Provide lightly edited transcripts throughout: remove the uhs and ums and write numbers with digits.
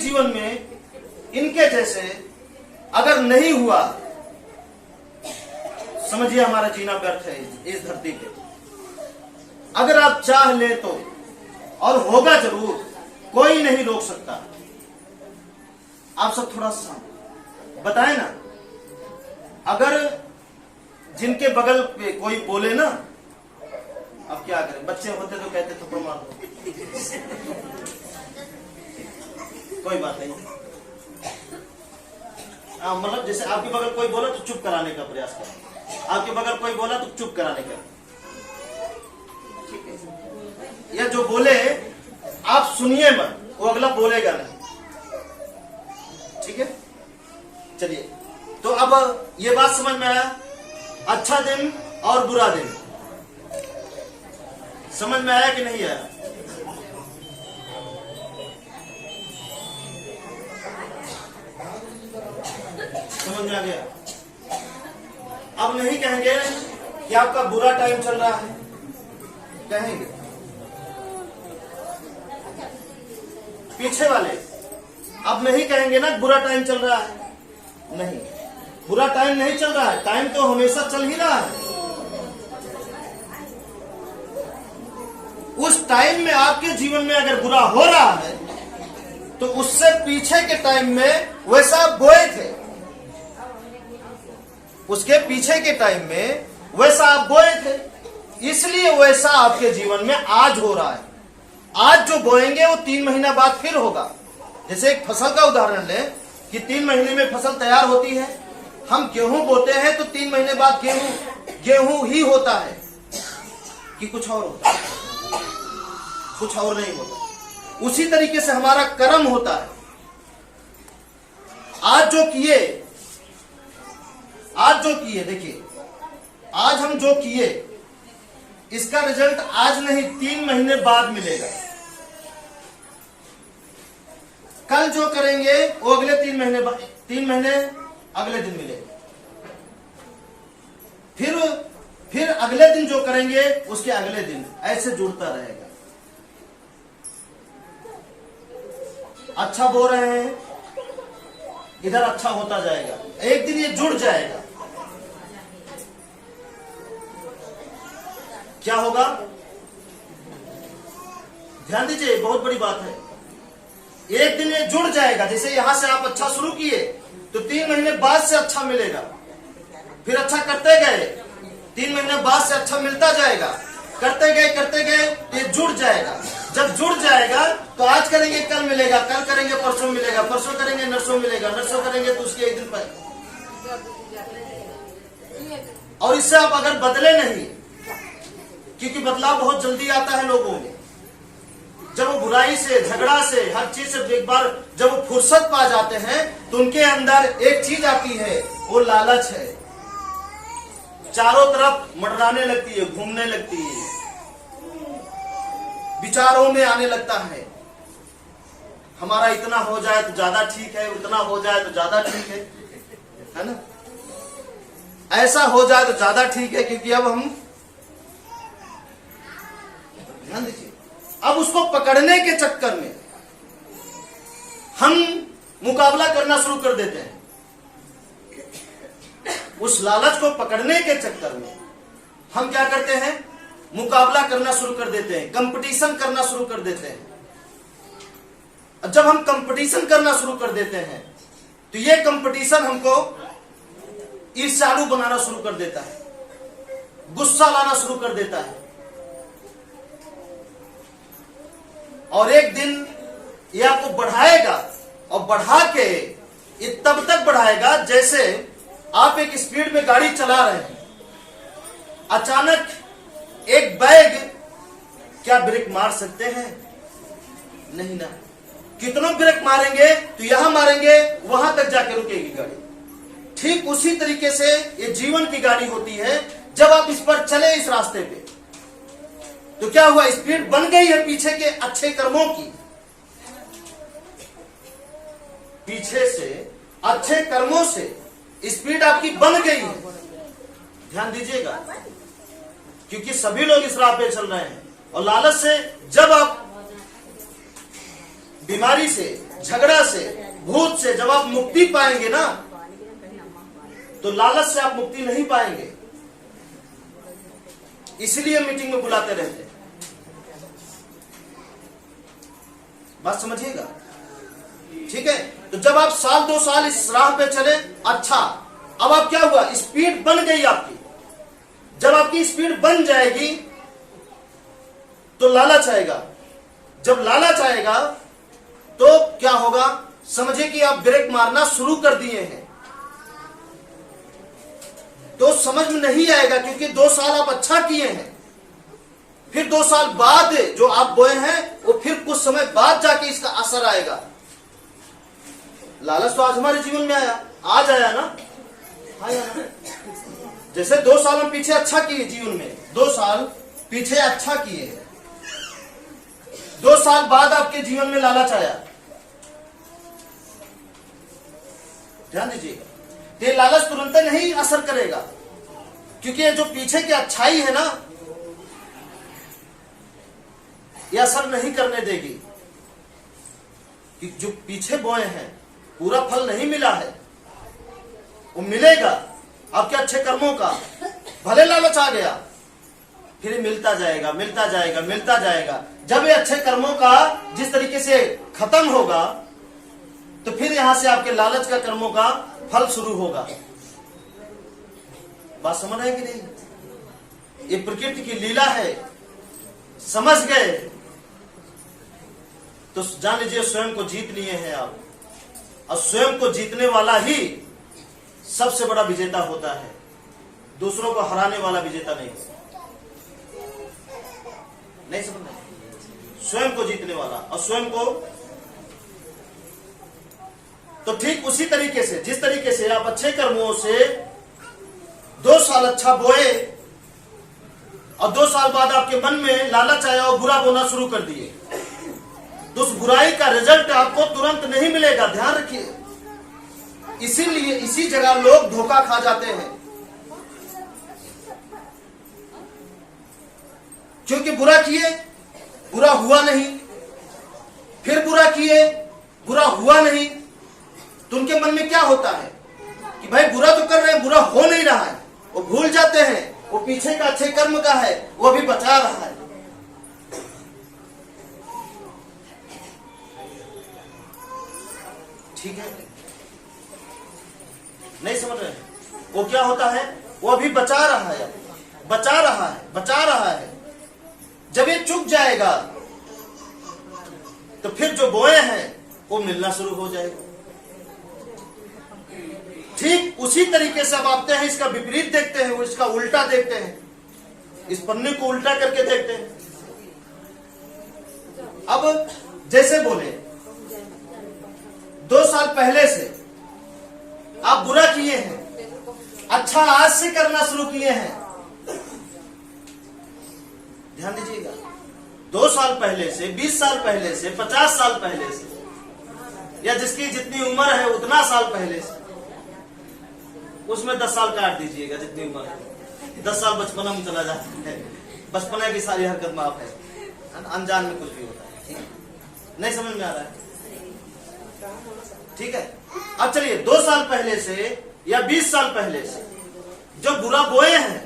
जीवन में इनके जैसे अगर नहीं हुआ, समझिए हमारा जीना व्यर्थ है इस धरती पे। अगर आप चाह ले तो, और होगा जरूर, कोई नहीं रोक सकता। आप सब थोड़ा सा बताएं ना, अगर जिनके बगल पे कोई बोले ना, अब क्या करें, बच्चे होते तो कहते थप्पड़ मार दो, कोई बात नहीं। मतलब जैसे आपके बगल कोई बोला तो चुप कराने का प्रयास करें, आपके बगल कोई बोला तो चुप कराने का, ठीक है। या जो बोले आप सुनिए मत, वो अगला बोलेगा नहीं, ठीक है। चलिए, तो अब ये बात समझ में आया, अच्छा दिन और बुरा दिन समझ में आया कि नहीं आया? समझ में आ गया? अब नहीं कहेंगे कि आपका बुरा टाइम चल रहा है, कहेंगे पीछे वाले अब नहीं कहेंगे ना बुरा टाइम चल रहा है, नहीं, बुरा टाइम नहीं चल रहा है, टाइम तो हमेशा चल ही रहा है। उस टाइम में आपके जीवन में अगर बुरा हो रहा है तो उससे पीछे के टाइम में वैसा बोए थे, उसके पीछे के टाइम में वैसा आप बोए थे, इसलिए वैसा आपके जीवन में आज हो रहा है। आज जो बोएंगे वो 3 महीना बाद फिर होगा। जैसे एक फसल का उदाहरण लें कि 3 महीने में फसल तैयार होती है, हम गेहूं बोते हैं तो 3 महीने बाद गेहूं ही होता है कि कुछ और होता है, कुछ और नहीं होता। उसी तरीके से हमारा कर्म होता है। आज जो किए, देखिए, आज हम जो किए इसका रिजल्ट आज नहीं 3 महीने बाद मिलेगा। कल जो करेंगे वो अगले 3 महीने बाद, 3 महीने अगले दिन मिलेगा। फिर अगले दिन जो करेंगे उसके अगले दिन, ऐसे जुड़ता रहेगा। अच्छा बो रहे हैं, इधर अच्छा होता जाएगा, एक दिन ये जुड़ जाएगा। क्या होगा? ध्यान दीजिए, बहुत बड़ी बात है। एक दिन ये जुड़ जाएगा। जैसे यहां से आप अच्छा शुरू किए तो 3 महीने बाद से अच्छा मिलेगा, फिर अच्छा करते गए, 3 महीने बाद से अच्छा मिलता जाएगा, करते गए ये जुड़ जाएगा। जब जुड़ जाएगा तो आज करेंगे कल मिलेगा, कल करेंगे परसों मिलेगा, परसों करेंगे नरसों मिलेगा, नरसों करेंगे तो उसके एक दिन पर। और इससे आप अगर बदले नहीं, क्योंकि बदलाव बहुत जल्दी आता है लोगों में, जब वो बुराई से, झगड़ा से, हर चीज से एक बार जब वो फुर्सत पा जाते हैं तो उनके अंदर एक चीज आती है, वो लालच है। चारों तरफ मंडराने लगती है, घूमने लगती है, विचारों में आने लगता है, हमारा इतना हो जाए तो ज्यादा ठीक है, उतना हो जाए तो ज्यादा ठीक है ना, ऐसा हो जाए तो ज्यादा ठीक है। क्योंकि अब हम, ध्यान दीजिए, अब उसको पकड़ने के चक्कर में हम मुकाबला करना शुरू कर देते हैं। उस लालच को पकड़ने के चक्कर में हम क्या करते हैं? मुकाबला करना शुरू कर देते हैं, कंपटीशन करना शुरू कर देते हैं। जब हम कंपटीशन करना शुरू कर देते हैं तो ये कंपटीशन हमको ईर्ष्यालु बनाना शुरू कर देता है, गुस्सा लाना शुरू कर देता है, और एक दिन ये आपको बढ़ाएगा, और बढ़ा के ये तब तक बढ़ाएगा जैसे आप एक स्पीड में गाड़ी चला रहे हैं, अचानक एक बैग, क्या ब्रेक मार सकते हैं? नहीं ना। कितना ब्रेक मारेंगे तो यहां मारेंगे, वहां तक जाके रुकेगी गाड़ी। ठीक उसी तरीके से ये जीवन की गाड़ी होती है। जब आप इस पर चले, इस रास्ते पे, तो क्या हुआ? स्पीड बन गई है पीछे के अच्छे कर्मों की, पीछे से अच्छे कर्मों से स्पीड आपकी बन गई है। ध्यान दीजिएगा, क्योंकि सभी लोग इस राह पे चल रहे हैं। और लालच से, जब आप बीमारी से, झगड़ा से, भूत से जब आप मुक्ति पाएंगे ना, तो लालच से आप मुक्ति नहीं पाएंगे। इसलिए मीटिंग में बुलाते रहते हैं। बात समझिएगा, ठीक है। तो जब आप साल 2 साल इस राह पे चले, अच्छा, अब आप क्या हुआ, स्पीड बन गई आपकी। जब आपकी स्पीड बन जाएगी तो लालच आएगा। जब लालच आएगा तो क्या होगा, समझिए कि आप ब्रेक मारना शुरू कर दिए हैं, तो समझ में नहीं आएगा, क्योंकि 2 साल आप अच्छा किए हैं। फिर 2 साल बाद जो आप बोए हैं वो फिर कुछ समय बाद जाके इसका असर आएगा। लालच तो आज हमारे जीवन में आया, आज आया ना, आया ना। जैसे 2 साल हम पीछे अच्छा किए जीवन में, 2 साल पीछे अच्छा किए, 2 साल बाद आपके जीवन में लालच आया। ध्यान दीजिएगा, ये लालच तुरंत नहीं असर करेगा, क्योंकि ये जो पीछे की अच्छाई है ना, ये असर नहीं करने देगी। कि जो पीछे बोए हैं पूरा फल नहीं मिला है, वो मिलेगा आपके अच्छे कर्मों का। भले लालच आ गया, फिर मिलता जाएगा, मिलता जाएगा, मिलता जाएगा। जब ये अच्छे कर्मों का जिस तरीके से खत्म होगा, तो फिर यहां से आपके लालच का कर्मों का फल शुरू होगा। बात समझ रहे हैं कि नहीं? ये प्रकृति की लीला है। समझ गए तो जान लीजिए स्वयं को जीत लिए हैं आप। और स्वयं को जीतने वाला ही सबसे बड़ा विजेता होता है, दूसरों को हराने वाला विजेता नहीं। नहीं समझ रहे? स्वयं को जीतने वाला, और स्वयं को, तो ठीक उसी तरीके से जिस तरीके से आप अच्छे कर्मों से 2 साल अच्छा बोए और 2 साल बाद आपके मन में लालच आया और बुरा बोना शुरू कर दिए, तो उस बुराई का रिजल्ट आपको तुरंत नहीं मिलेगा। ध्यान रखिए, इसीलिए इसी जगह लोग धोखा खा जाते हैं, क्योंकि बुरा किए, बुरा हुआ नहीं, फिर बुरा किए, बुरा हुआ नहीं, तो उनके मन में क्या होता है कि भाई बुरा तो कर रहे हैं, बुरा हो नहीं रहा है। वो भूल जाते हैं वो पीछे का अच्छे कर्म का है, वो भी बचा रहा है। ठीक है, नहीं समझ रहे? वो क्या होता है, वो अभी बचा रहा है, बचा रहा है, बचा रहा है। जब ये चुक जाएगा तो फिर जो बोए हैं वो मिलना शुरू हो जाएगा। ठीक उसी तरीके से अब आते हैं, इसका विपरीत देखते हैं, इसका उल्टा देखते हैं, इस पन्ने को उल्टा करके देखते हैं। अब जैसे बोले 2 साल पहले से आप बुरा किए हैं, अच्छा आज से करना शुरू किए हैं। ध्यान दीजिएगा, 2 साल पहले से, 20 साल पहले से, 50 साल पहले से, या जिसकी जितनी उम्र है उतना साल पहले से, उसमें 10 साल काट दीजिएगा जितनी उम्र है। 10 साल बचपना में चला जाता है, बचपना की सारी हरकत माफ है, अनजान में कुछ भी होता है। ठीक है, नहीं समझ में आ रहा है? ठीक है, अब चलिए 2 साल पहले से या 20 साल पहले से जो बुरा बोए हैं,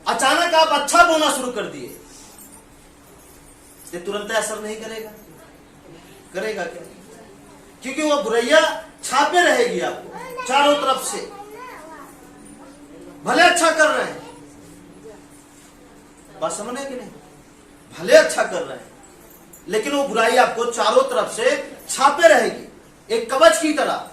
अचानक आप अच्छा बोना शुरू कर दिए, ये तुरंत असर नहीं करेगा? करेगा क्या? क्योंकि वो बुराइयां छापे रहेगी आपको चारों तरफ से। भले अच्छा कर रहे हैं, बात समझ रहे कि नहीं? भले अच्छा कर रहे हैं, लेकिन वो बुराई आपको चारों तरफ से छापे रहेगी, एक कवच की तरह।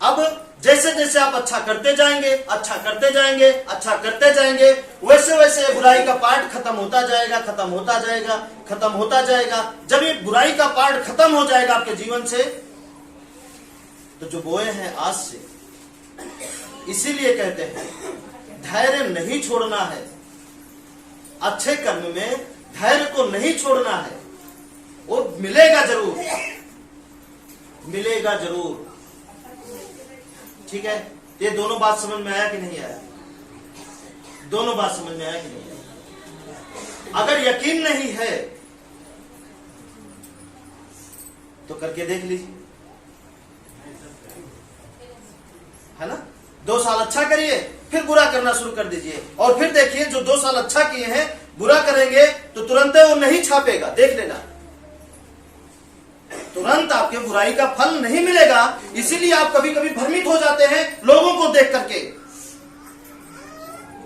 अब जैसे जैसे आप अच्छा करते जाएंगे, अच्छा करते जाएंगे, अच्छा करते जाएंगे, वैसे वैसे बुराई का पार्ट खत्म होता जाएगा, खत्म होता जाएगा, खत्म होता जाएगा। जब ये बुराई का पार्ट खत्म हो जाएगा आपके जीवन से, तो जो बोए हैं आज से, इसीलिए कहते हैं धैर्य नहीं छोड़ना है। अच्छे कर्म में धैर्य को नहीं छोड़ना है, वो मिलेगा जरूर, मिलेगा जरूर। ठीक है, ये दोनों बात समझ में आया कि नहीं आया? दोनों बात समझ में आया कि नहीं आया? अगर यकीन नहीं है तो करके देख लीजिए, है ना। 2 साल अच्छा करिए, फिर बुरा करना शुरू कर दीजिए, और फिर देखिए जो 2 साल अच्छा किए हैं बुरा करेंगे तो तुरंत वो नहीं छापेगा, देख लेना, तुरंत आपके बुराई का फल नहीं मिलेगा। इसीलिए आप कभी कभी भ्रमित हो जाते हैं लोगों को देख करके।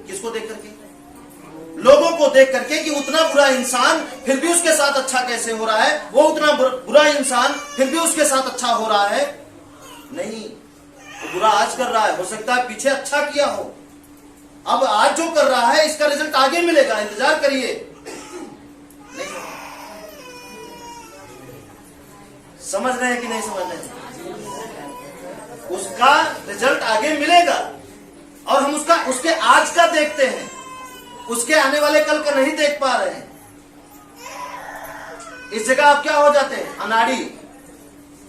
किसको देख करके? लोगों को देख करके कि उतना बुरा इंसान फिर भी उसके साथ अच्छा कैसे हो रहा है, वो उतना बुरा इंसान फिर भी उसके साथ अच्छा हो रहा है। नहीं, तो बुरा आज कर रहा है, हो सकता है पीछे अच्छा किया हो, अब आज जो कर रहा है इसका रिजल्ट आगे मिलेगा, इंतजार करिए। नहीं समझ रहे हैं कि नहीं समझ रहे हैं? उसका रिजल्ट आगे मिलेगा, और हम उसके आज का देखते हैं, उसके आने वाले कल का नहीं देख पा रहे हैं। इस जगह आप क्या हो जाते हैं? अनाड़ी।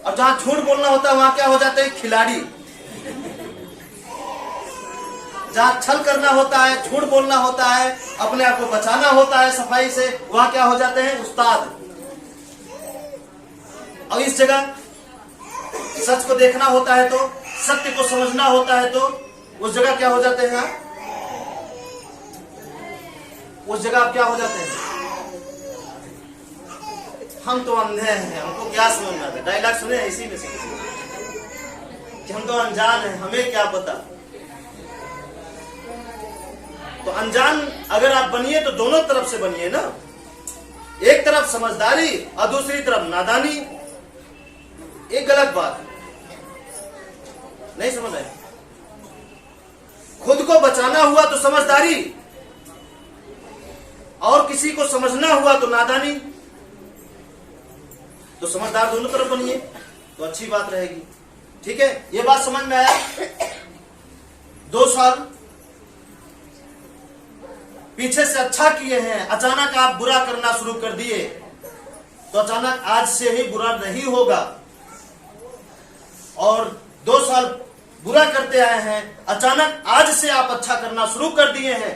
और जहां झूठ बोलना होता है वहां क्या हो जाते हैं? खिलाड़ी। जहां छल करना होता है, झूठ बोलना होता है, अपने आप को बचाना होता है सफाई से, वहां क्या हो जाते हैं? उस्ताद। और इस जगह सच को देखना होता है, तो सत्य को समझना होता है, तो उस जगह क्या हो जाते हैं? उस जगह आप क्या हो जाते हैं? हम तो अंधे हैं, हमको क्या समझ में आता है। डायलॉग सुने इसी में से कि हम तो अनजान हैं, हमें क्या पता। तो अनजान अगर आप बनिए तो दोनों तरफ से बनिए ना, एक तरफ समझदारी और दूसरी तरफ नादानी। एक गलत बात नहीं समझ रहे। खुद को बचाना हुआ तो समझदारी, और किसी को समझना हुआ तो नादानी। तो समझदार दोनों तरफ बनिए तो अच्छी बात रहेगी। ठीक है, ये बात समझ में आया? 2 साल पीछे से अच्छा किए हैं, अचानक आप बुरा करना शुरू कर दिए, तो अचानक आज से ही बुरा नहीं होगा। और 2 साल बुरा करते आए हैं, अचानक आज से आप अच्छा करना शुरू कर दिए हैं,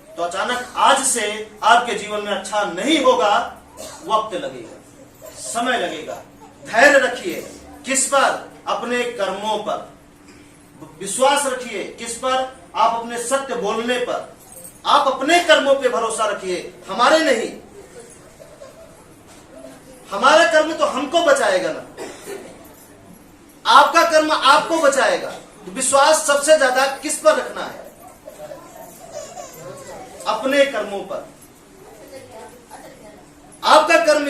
तो अचानक आज से आपके जीवन में अच्छा नहीं होगा। वक्त लगेगा, समय लगेगा। धैर्य रखिए। किस पर? अपने कर्मों पर विश्वास रखिए। किस पर? आप अपने सत्य बोलने पर। आप अपने कर्मों पे भरोसा रखिए, हमारे नहीं। हमारा कर्म तो हमको बचाएगा ना, आपका कर्म आपको बचाएगा। तो विश्वास सबसे ज्यादा किस पर रखना है? अपने कर्मों पर। आपका कर्म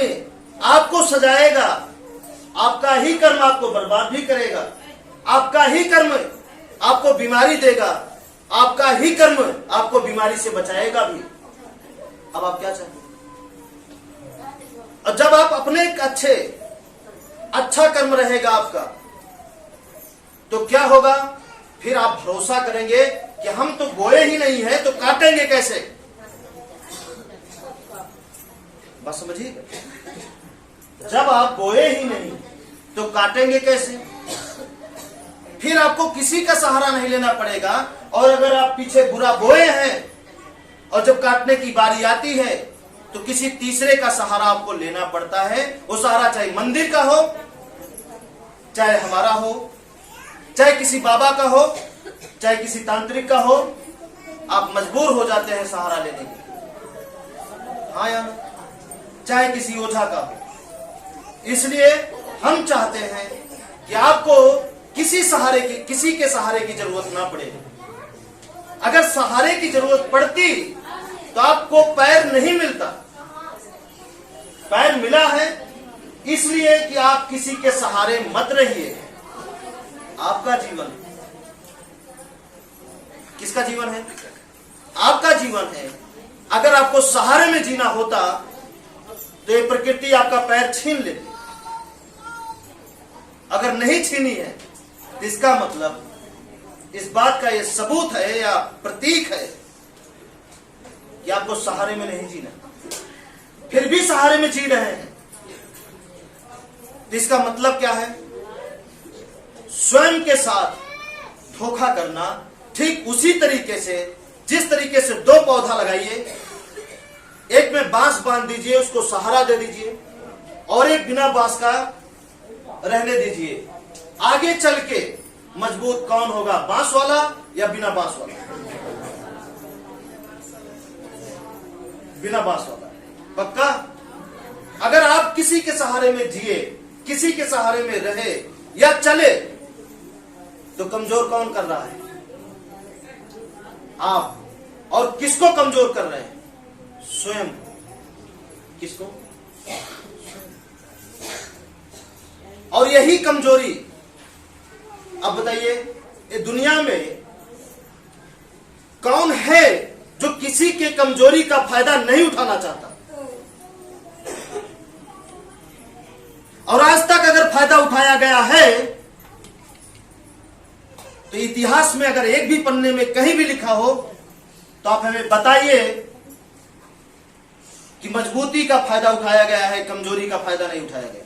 आपको सजाएगा, आपका ही कर्म आपको बर्बाद भी करेगा, आपका ही कर्म आपको बीमारी देगा, आपका ही कर्म आपको बीमारी से बचाएगा भी। अब आप क्या चाहते? और जब आप अपने अच्छा कर्म रहेगा आपका, तो क्या होगा? फिर आप भरोसा करेंगे कि हम तो बोए ही नहीं है, तो काटेंगे कैसे? बात समझिए। जब आप बोए ही नहीं तो काटेंगे कैसे? फिर आपको किसी का सहारा नहीं लेना पड़ेगा। और अगर आप पीछे बुरा बोए हैं और जब काटने की बारी आती है तो किसी तीसरे का सहारा आपको लेना पड़ता है। वो सहारा चाहे मंदिर का हो, चाहे हमारा हो, चाहे किसी बाबा का हो, चाहे किसी तांत्रिक का हो, आप मजबूर हो जाते हैं सहारा लेने के। हाँ यार, चाहे किसी ओझा का हो। इसलिए हम चाहते हैं कि आपको किसी के सहारे की जरूरत ना पड़े। अगर सहारे की जरूरत पड़ती तो आपको पैर नहीं मिलता। पैर मिला है इसलिए कि आप किसी के सहारे मत रहिए। आपका जीवन किसका जीवन है? आपका जीवन है। अगर आपको सहारे में जीना होता तो ये प्रकृति आपका पैर छीन लेती। अगर नहीं छीनी है तो इसका मतलब इस बात का ये सबूत है या प्रतीक है कि आपको सहारे में नहीं जीना, फिर भी सहारे में जी रहे हैं। तो इसका मतलब क्या है? स्वयं के साथ धोखा करना। ठीक उसी तरीके से जिस तरीके से 2 पौधा लगाइए, एक में बांस बांध दीजिए, उसको सहारा दे दीजिए, और एक बिना बांस का रहने दीजिए। आगे चल के मजबूत कौन होगा, बांस वाला या बिना बांस वाला? बिना बांस वाला। पक्का? अगर आप किसी के सहारे में जिए, किसी के सहारे में रहे या चले, तो कमजोर कौन कर रहा है? आप। और किसको कमजोर कर रहे हैं? स्वयं। किसको? और यही कमजोरी, अब बताइए, ये दुनिया में कौन है जो किसी के कमजोरी का फायदा नहीं उठाना चाहता? और आज तक अगर फायदा उठाया गया है तो इतिहास में अगर एक भी पन्ने में कहीं भी लिखा हो तो आप हमें बताइए कि मजबूती का फायदा उठाया गया है, कमजोरी का फायदा नहीं उठाया गया।